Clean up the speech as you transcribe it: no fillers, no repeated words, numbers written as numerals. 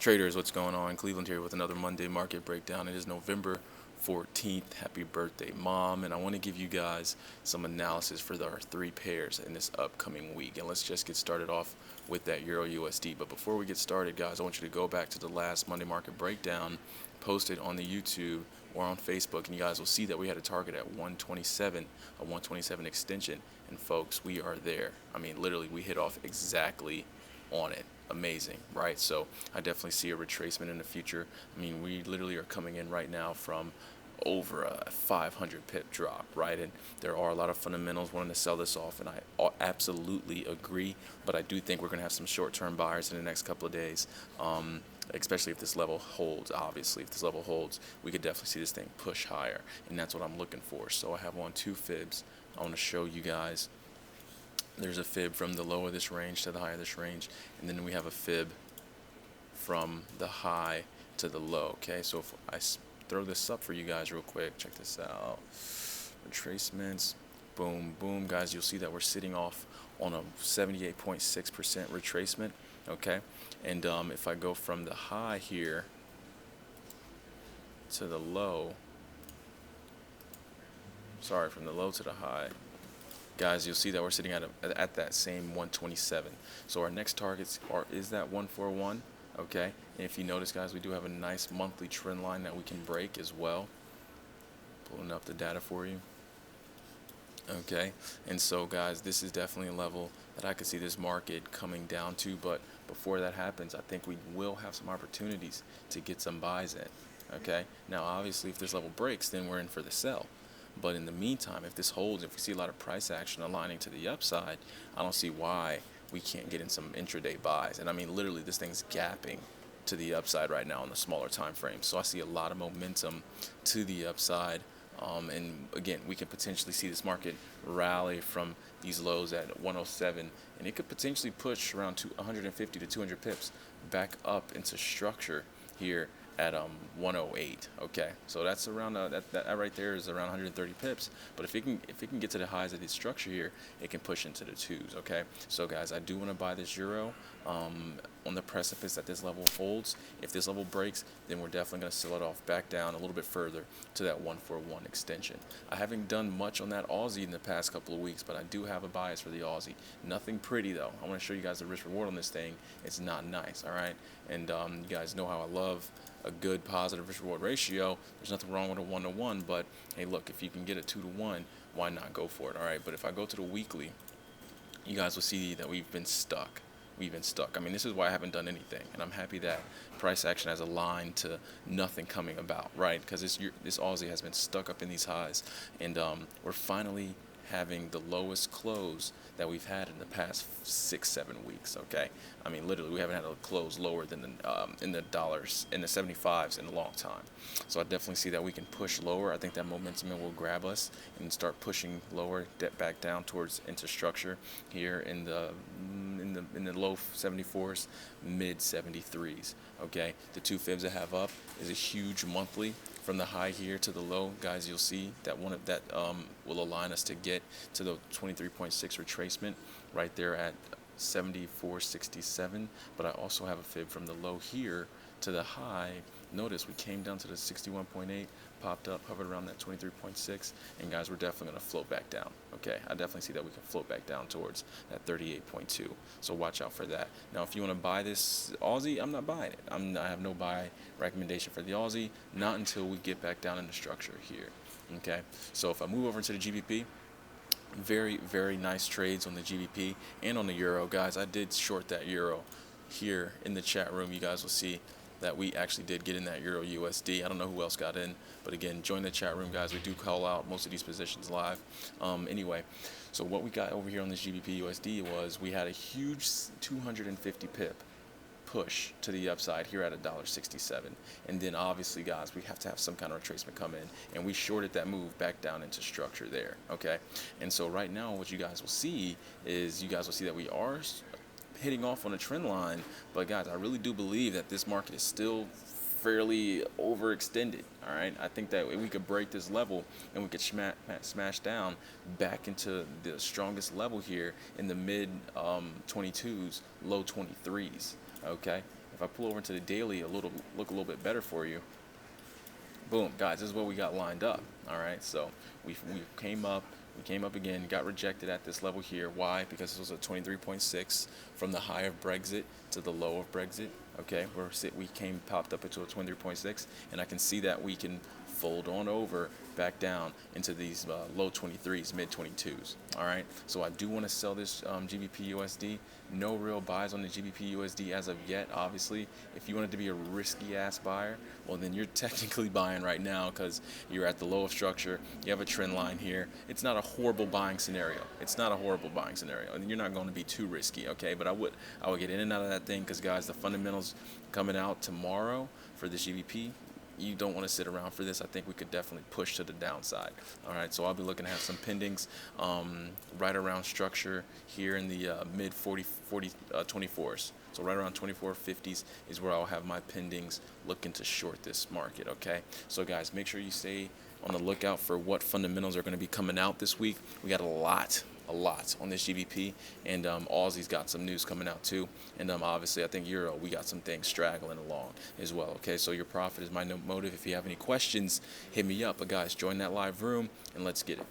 Traders, what's going on? Cleveland here with another Monday market breakdown. It is November 14th. Happy birthday, Mom. And I want to give you guys some analysis for our three pairs in this upcoming week. And let's just get started off with that Euro USD. But before we get started, guys, I want you to go back to the last Monday market breakdown posted on the YouTube or on Facebook, and you guys will see that we had a target at 127, a 127 extension. And folks, we are there. I mean, literally, we hit off exactly on it. Amazing, right? So I definitely see a retracement in the future. I mean, we literally are coming in right now from over a 500 pip drop, right? And there are a lot of fundamentals wanting to sell this off, and I absolutely agree. But I do think we're going to have some short-term buyers in the next couple of days, especially if this level holds. Obviously, if this level holds, we could definitely see this thing push higher, and that's what I'm looking for. So I have on two fibs. I want to show you guys. There's a fib from the low of this range to the high of this range, and then we have a fib from the high to the low. Okay, so if I throw this up for you guys real quick, check this out. Retracements, boom, boom, guys. You'll see that we're sitting off on a 78.6% retracement. Okay, and if I go from the high here to the low, sorry, from the low to the high, guys, you'll see that we're sitting at that same 127. So our next targets is that 141. Okay, and if you notice, guys, we do have a nice monthly trend line that we can break as well. Pulling up the data for you. Okay, and so, guys, this is definitely a level that I could see this market coming down to, but before that happens, I think we will have some opportunities to get some buys in. Okay, now obviously if this level breaks, then we're in for the sell. But in the meantime, if this holds, if we see a lot of price action aligning to the upside, I don't see why we can't get in some intraday buys. And I mean, literally, this thing's gapping to the upside right now on the smaller time frame. So I see a lot of momentum to the upside. And again, we can potentially see this market rally from these lows at 107, and it could potentially push around 150 to 200 pips back up into structure here at 108. Okay, so that's around that right there is around 130 pips. But if it can get to the highs of this structure here, it can push into the twos. Okay, so guys, I do want to buy this euro on the precipice that this level holds. If this level breaks, then we're definitely going to sell it off back down a little bit further to that 141 extension. I haven't done much on that Aussie in the past couple of weeks, but I do have a bias for the Aussie. Nothing pretty though. I want to show you guys the risk reward on this thing. It's not nice. All right, and you guys know how I love a good positive risk reward ratio. There's nothing wrong with a 1-to-1, but hey, look, if you can get a 2-to-1, why not go for it? All right, but if I go to the weekly, you guys will see that we've been stuck. I mean, this is why I haven't done anything, and I'm happy that price action has aligned to nothing coming about, right? Because this Aussie has been stuck up in these highs, and we're finally having the lowest close that we've had in the past 6-7 weeks. Okay, I mean, literally, we haven't had a close lower than in the dollars, in the 75s in a long time. So I definitely see that we can push lower. I think that momentum will grab us and start pushing lower, back down towards into structure here in the low 74s, mid 73s. Okay, the two fibs I have up is a huge monthly. From the high here to the low, guys, you'll see that one of that will align us to get to the 23.6 retracement right there at 74.67. But I also have a fib from the low here to the high. Notice we came down to the 61.8, popped up, hovered around that 23.6, and guys, we're definitely going to float back down. Okay, I definitely see that we can float back down towards that 38.2. So watch out for that. Now, if you want to buy this Aussie, I'm not buying it. I have no buy recommendation for the Aussie, not until we get back down into structure here. Okay, so if I move over into the GBP, very, very nice trades on the GBP and on the euro, guys. I did short that euro here in the chat room. You guys will see that we actually did get in that Euro USD. I don't know who else got in, but again, join the chat room, guys. We do call out most of these positions live. Anyway, so what we got over here on this GBP USD was we had a huge 250 pip push to the upside here at $1.67, and then obviously, guys, we have to have some kind of retracement come in, and we shorted that move back down into structure there. Okay, and so right now what you guys will see is that we are hitting off on a trend line, but guys, I really do believe that this market is still fairly overextended. All right, I think that we could break this level and we could smash down back into the strongest level here in the mid 22s, low 23s. Okay, If I pull over into the daily, look a little bit better for you. Boom, guys, this is what we got lined up. All right, so we came up. We came up again, got rejected at this level here. Why? Because it was a 23.6 from the high of Brexit to the low of Brexit. Okay, we popped up into a 23.6, and I can see that we can fold on over back down into these low 23s, mid 22s. All right, so I do want to sell this GBP USD. No real buys on the GBP USD as of yet. Obviously, if you wanted to be a risky ass buyer, well then you're technically buying right now because you're at the low of structure. You have a trend line here. It's not a horrible buying scenario. It's not a horrible buying scenario, and you're not going to be too risky. Okay, but I would get in and out of that thing because guys, the fundamentals coming out tomorrow for the GBP. You don't want to sit around for this. I think we could definitely push to the downside. All right, so I'll be looking to have some pendings right around structure here in the mid 24s. So right around 24.50s is where I'll have my pendings looking to short this market, okay? So guys, make sure you stay on the lookout for what fundamentals are going to be coming out this week. We got a lot on this GBP, and Aussie's got some news coming out too, and obviously I think Euro, we got some things straggling along as well. Okay, so your profit is my motive. If you have any questions, hit me up. But guys, join that live room and let's get it.